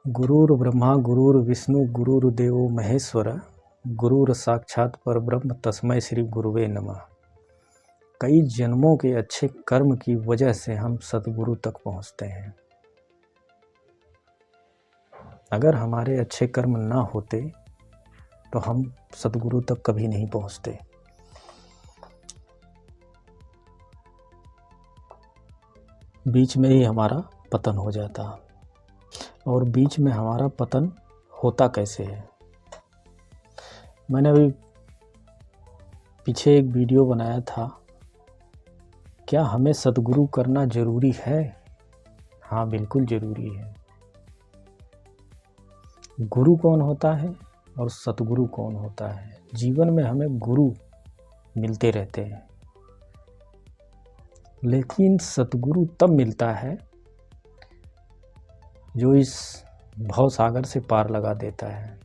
गुरुर्ब्रह्मा गुरुर्विष्णु गुरुर्देवो महेश्वर गुरुर साक्षात परब्रह्म तस्मै श्री गुरुवे नमः। कई जन्मों के अच्छे कर्म की वजह से हम सतगुरु तक पहुंचते हैं। अगर हमारे अच्छे कर्म ना होते तो हम सतगुरु तक कभी नहीं पहुंचते। बीच में ही हमारा पतन हो जाता। और बीच में हमारा पतन होता कैसे है? मैंने अभी पीछे एक वीडियो बनाया था, क्या हमें सतगुरु करना ज़रूरी है? हाँ, बिल्कुल ज़रूरी है। गुरु कौन होता है और सतगुरु कौन होता है? जीवन में हमें गुरु मिलते रहते हैं, लेकिन सतगुरु तब मिलता है जो इस भव सागर से पार लगा देता है।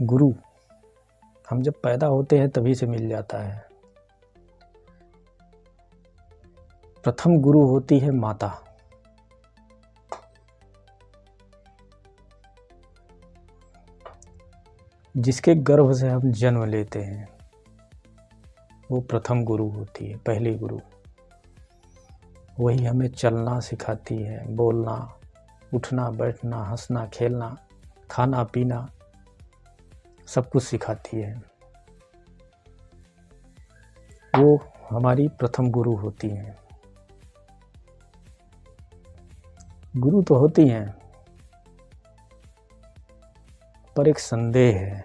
गुरु हम जब पैदा होते हैं तभी से मिल जाता है। प्रथम गुरु होती है माता। जिसके गर्भ से हम जन्म लेते हैं वो प्रथम गुरु होती है, पहली गुरु। वही हमें चलना सिखाती है, बोलना, उठना, बैठना, हंसना, खेलना, खाना पीना, सब कुछ सिखाती है। वो हमारी प्रथम गुरु होती हैं। गुरु तो होती हैं, पर एक संदेह है।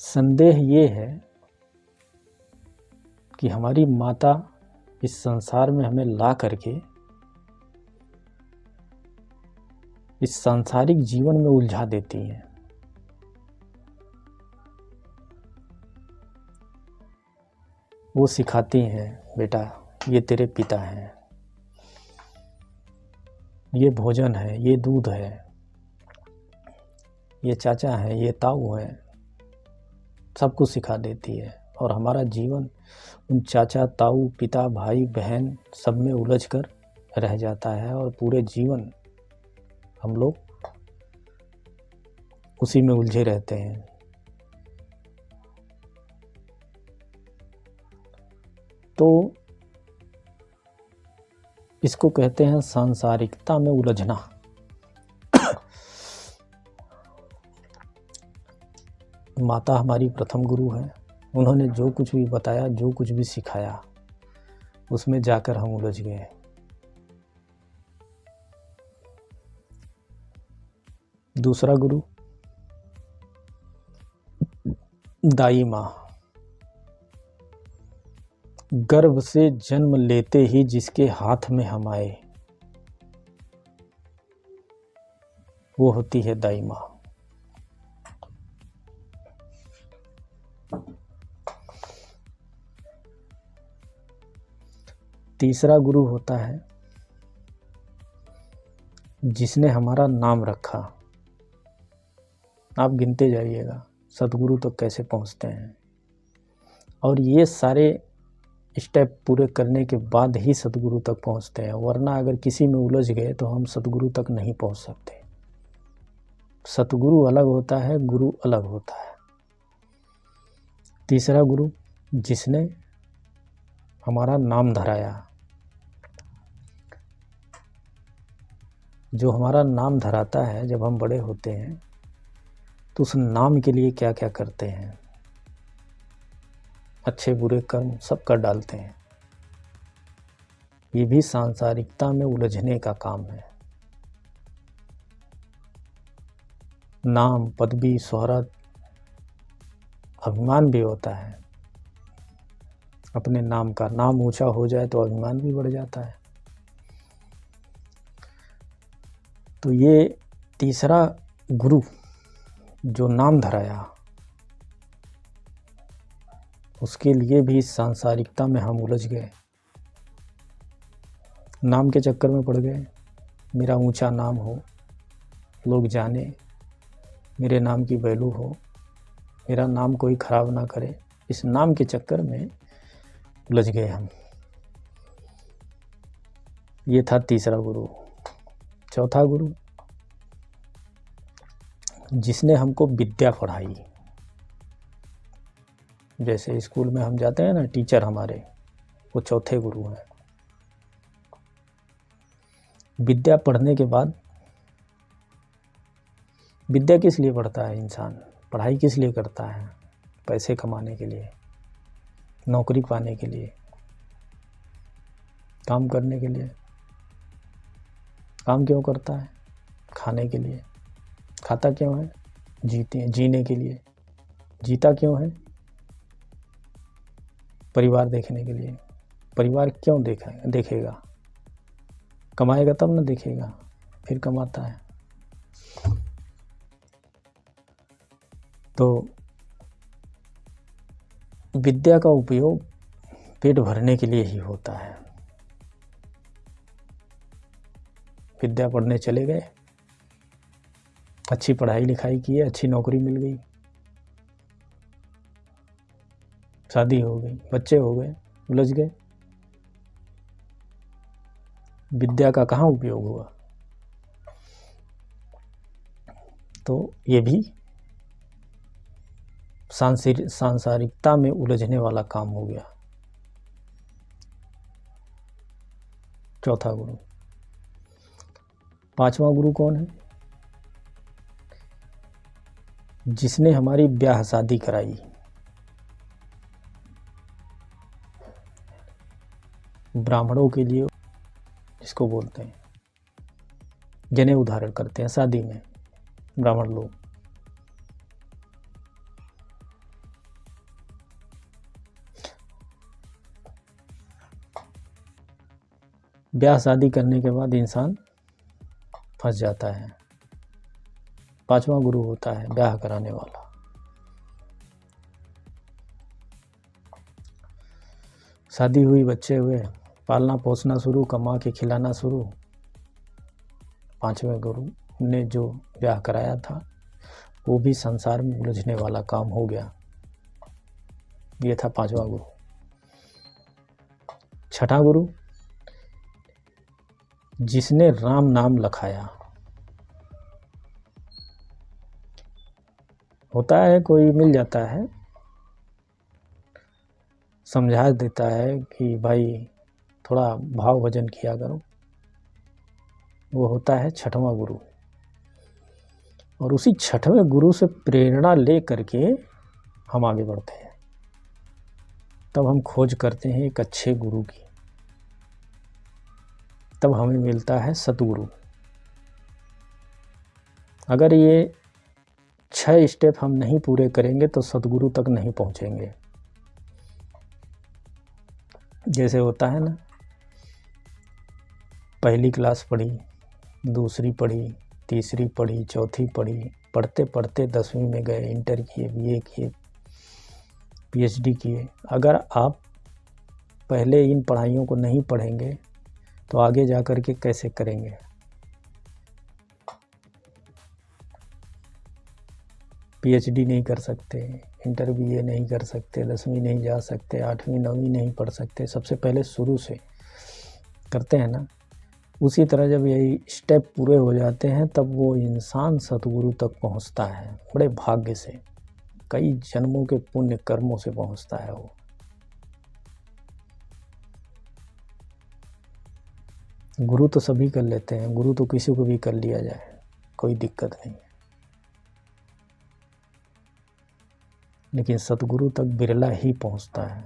संदेह ये है कि हमारी माता इस संसार में हमें ला करके इस सांसारिक जीवन में उलझा देती हैं। वो सिखाती हैं, बेटा ये तेरे पिता हैं, ये भोजन है, ये दूध है, ये चाचा है, ये ताऊ है, सब कुछ सिखा देती है। और हमारा जीवन उन चाचा, ताऊ, पिता, भाई, बहन सब में उलझ कर रह जाता है और पूरे जीवन हम लोग उसी में उलझे रहते हैं। तो इसको कहते हैं सांसारिकता में उलझना। माता हमारी प्रथम गुरु है। उन्होंने जो कुछ भी बताया, जो कुछ भी सिखाया, उसमें जाकर हम उलझ गए। दूसरा गुरु दाई माँ। गर्भ से जन्म लेते ही जिसके हाथ में हम आए वो होती है दाई माँ। तीसरा गुरु होता है जिसने हमारा नाम रखा। आप गिनते जाइएगा सतगुरु तक कैसे पहुंचते हैं, और ये सारे स्टेप पूरे करने के बाद ही सतगुरु तक पहुंचते हैं। वरना अगर किसी में उलझ गए तो हम सतगुरु तक नहीं पहुंच सकते। सतगुरु अलग होता है, गुरु अलग होता है। तीसरा गुरु जिसने हमारा नाम धराया। जो हमारा नाम धराता है, जब हम बड़े होते हैं तो उस नाम के लिए क्या क्या करते हैं, अच्छे बुरे कर्म सब कर डालते हैं। ये भी सांसारिकता में उलझने का काम है। नाम, पदवी, शोहरत, अभिमान भी होता है। अपने नाम का नाम ऊंचा हो जाए तो अभिमान भी बढ़ जाता है। तो ये तीसरा गुरु जो नाम धराया, उसके लिए भी सांसारिकता में हम उलझ गए। नाम के चक्कर में पड़ गए। मेरा ऊंचा नाम हो, लोग जाने, मेरे नाम की वैल्यू हो, मेरा नाम कोई ख़राब ना करे। इस नाम के चक्कर में उलझ गए हम। ये था तीसरा गुरु। चौथा गुरु, जिसने हमको विद्या पढ़ाई। जैसे स्कूल में हम जाते हैं ना, टीचर हमारे, वो चौथे गुरु हैं। विद्या पढ़ने के बाद, विद्या किस लिए पढ़ता है इंसान? पढ़ाई किस लिए करता है? पैसे कमाने के लिए, नौकरी पाने के लिए, काम करने के लिए। काम क्यों करता है? खाने के लिए। खाता क्यों है? जीने के लिए। जीता क्यों है? परिवार देखने के लिए। परिवार क्यों देखेगा? कमाएगा तब ना देखेगा, फिर कमाता है। तो विद्या का उपयोग पेट भरने के लिए ही होता है। विद्या पढ़ने चले गए, अच्छी पढ़ाई लिखाई की है, अच्छी नौकरी मिल गई, शादी हो गई, बच्चे हो गए, उलझ गए। विद्या का कहाँ उपयोग हुआ? तो ये भी सांसारिकता में उलझने वाला काम हो गया। चौथा गुरु। पांचवा गुरु कौन है? जिसने हमारी ब्याह शादी कराई। ब्राह्मणों के लिए जिसको बोलते हैं, जनेऊ धारण करते हैं शादी में ब्राह्मण लोग। ब्याह शादी करने के बाद इंसान फंस जाता है। पांचवा गुरु होता है ब्याह कराने वाला। शादी हुई, बच्चे हुए, पालना पोसना शुरू, कमा के खिलाना शुरू। पांचवें गुरु ने जो ब्याह कराया था वो भी संसार में उलझने वाला काम हो गया। ये था पांचवा गुरु। छठा गुरु, जिसने राम नाम लखाया। होता है कोई मिल जाता है, समझा देता है कि भाई थोड़ा भाव भजन किया करो। वो होता है छठवां गुरु। और उसी छठवें गुरु से प्रेरणा ले करके हम आगे बढ़ते हैं। तब हम खोज करते हैं एक अच्छे गुरु की। तब हमें मिलता है सतगुरु। अगर ये 6 स्टेप हम नहीं पूरे करेंगे तो सतगुरु तक नहीं पहुंचेंगे। जैसे होता है ना, पहली क्लास पढ़ी, दूसरी पढ़ी, तीसरी पढ़ी, चौथी पढ़ी, पढ़ते पढ़ते 10वीं में गए, इंटर किए, बीए किए, पीएचडी किए। अगर आप पहले इन पढ़ाइयों को नहीं पढ़ेंगे तो आगे जा कर के कैसे करेंगे? पीएचडी नहीं कर सकते, इंटर बीए नहीं कर सकते, 10वीं नहीं जा सकते, 8वीं 9वीं नहीं पढ़ सकते। सबसे पहले शुरू से करते हैं ना, उसी तरह जब यही स्टेप पूरे हो जाते हैं तब वो इंसान सतगुरु तक पहुंचता है। बड़े भाग्य से, कई जन्मों के पुण्य कर्मों से पहुंचता है वो। गुरु तो सभी कर लेते हैं, गुरु तो किसी को भी कर लिया जाए, कोई दिक्कत नहीं है। लेकिन सतगुरु तक बिरला ही पहुंचता है।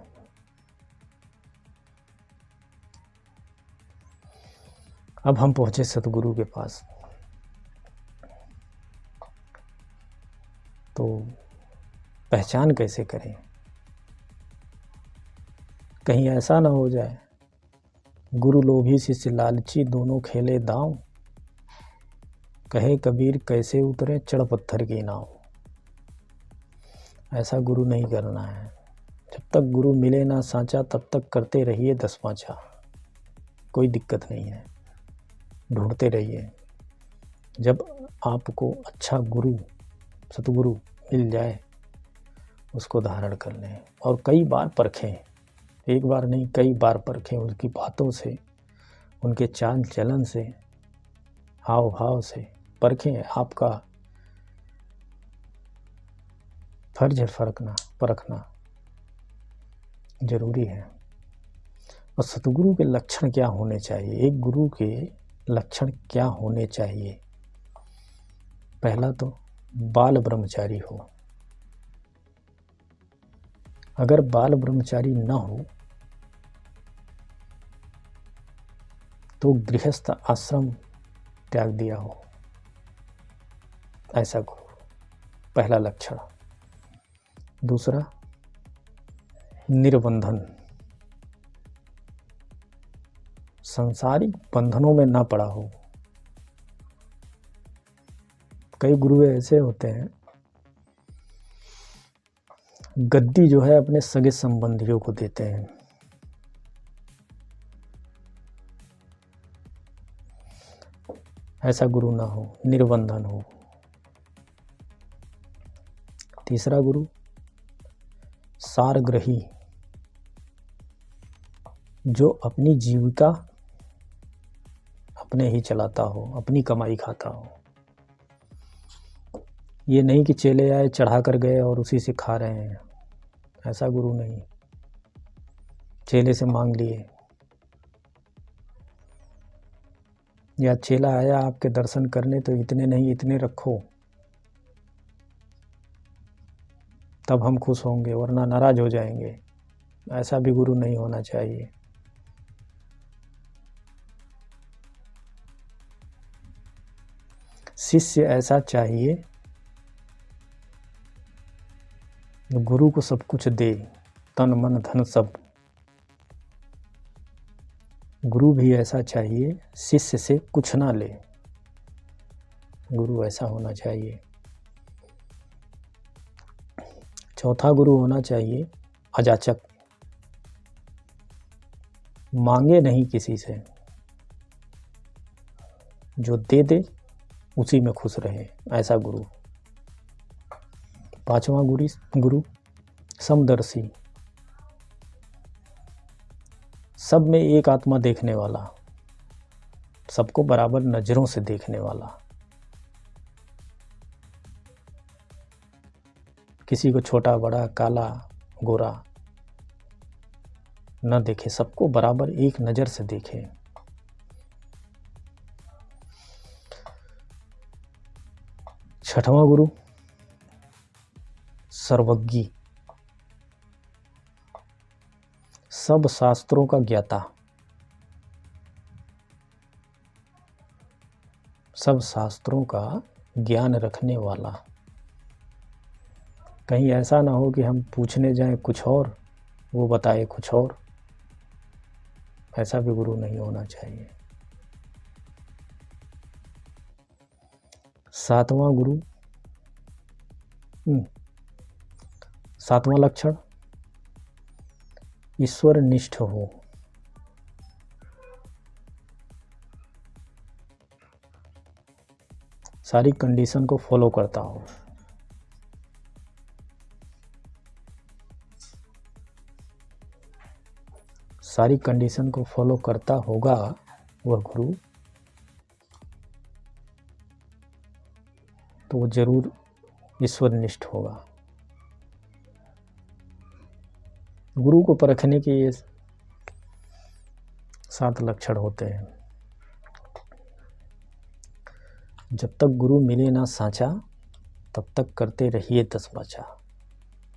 अब हम पहुंचे सतगुरु के पास। तो पहचान कैसे करें? कहीं ऐसा ना हो जाए गुरु लोभी शिष्य लालची दोनों खेले दांव, कहे कबीर कैसे उतरे चढ़ पत्थर की नाव। ऐसा गुरु नहीं करना है। जब तक गुरु मिले ना सांचा तब तक करते रहिए 10 पाँचा। कोई दिक्कत नहीं है, ढूंढते रहिए। जब आपको अच्छा गुरु सतगुरु मिल जाए उसको धारण कर लें और कई बार परखें। एक बार नहीं, कई बार परखें, उसकी बातों से, उनके चाल चलन से, हाव भाव से परखें। आपका फर्ज है परखना जरूरी है। और सतगुरु के लक्षण क्या होने चाहिए, एक गुरु के लक्षण क्या होने चाहिए? पहला तो बाल ब्रह्मचारी हो। अगर बाल ब्रह्मचारी न हो तो गृहस्थ आश्रम त्याग दिया हो, ऐसा गुरु, पहला लक्षण। दूसरा, निर्बंधन, सांसारिक बंधनों में ना पड़ा हो। कई गुरु ऐसे होते हैं, गद्दी जो है अपने सगे संबंधियों को देते हैं। ऐसा गुरु ना हो, निर्बंधन हो। तीसरा गुरु, सारग्रही, जो अपनी जीविका अपने ही चलाता हो, अपनी कमाई खाता हो। ये नहीं कि चेले आए चढ़ा कर गए और उसी से खा रहे हैं, ऐसा गुरु नहीं। चेले से मांग लिए, या चेला आया आपके दर्शन करने तो इतने नहीं इतने रखो, तब हम खुश होंगे, वरना नाराज हो जाएंगे। ऐसा भी गुरु नहीं होना चाहिए। शिष्य ऐसा चाहिए गुरु को सब कुछ दे, तन मन धन सब। गुरु भी ऐसा चाहिए शिष्य से कुछ ना ले, गुरु ऐसा होना चाहिए। चौथा गुरु होना चाहिए अजाचक, मांगे नहीं किसी से, जो दे दे उसी में खुश रहे, ऐसा गुरु। पांचवा गुरु समदर्शी, सब में एक आत्मा देखने वाला, सबको बराबर नजरों से देखने वाला, किसी को छोटा बड़ा काला गोरा न देखे, सबको बराबर एक नजर से देखे। छठवां गुरु सर्वज्ञ, सब शास्त्रों का ज्ञाता, सब शास्त्रों का ज्ञान रखने वाला। कहीं ऐसा ना हो कि हम पूछने जाएं कुछ और, वो बताए कुछ और, ऐसा भी गुरु नहीं होना चाहिए। सातवां लक्षण, ईश्वर निष्ठ हो। सारी कंडीशन को फॉलो करता हो। सारी कंडीशन को फॉलो करता होगा वह गुरु, तो वो जरूर ईश्वरनिष्ठ होगा। गुरु को परखने के ये 7 लक्षण होते हैं। जब तक गुरु मिले ना साचा, तब तक करते रहिए 10 वाचा।